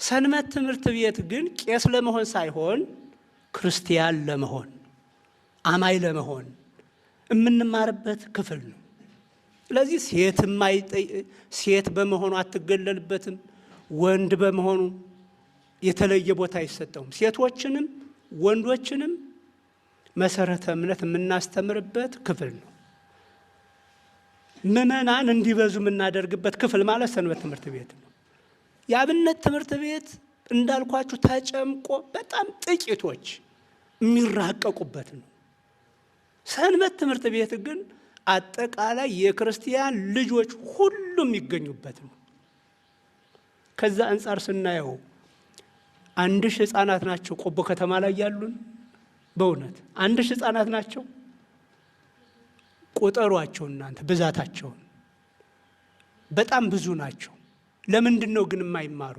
ሰንበት ትምህርት ቤት ግን ቄስ ለመሆን ሳይሆን ክርስቲያን ለመሆን አማይ ለመሆን የምንማርበት ክፍል ነው። ስለዚህ ሴት በመሆኑ አትገለልበትም፣ ወንድ በመሆኑ የተለየ ቦታ አይሰጠውም። ሴቶችንም ወንዶችንም መሰረተ እምነት የምናስተምርበት ክፍል ነው። ምዕመናን እንዲበዙ የምናደርግበት ክፍል ማለት ሰንበት ትምህርት ቤት ነው። የአብነት ትምህርት ቤት እንዳልኳችሁ ተጨምቆ በጣም ጥቂቶች የሚራቀቁበት ነው። ሰንበት ትምህርት ቤት ግን አጠቃላይ የክርስቲያን ልጆች ሁሉም የሚገኙበት ነው። ከዛ አንጻር ስናየው 1000 ሕፃናት ናቸው ቆቦ ከተማ ላይ ያሉን። በእውነት 1000 ሕፃናት ናቸው። ቁጠሯቸው እናንተ ብዛታቸውን፣ በጣም ብዙ ናቸው። ለምንድን ነው ግን የማይማሩ?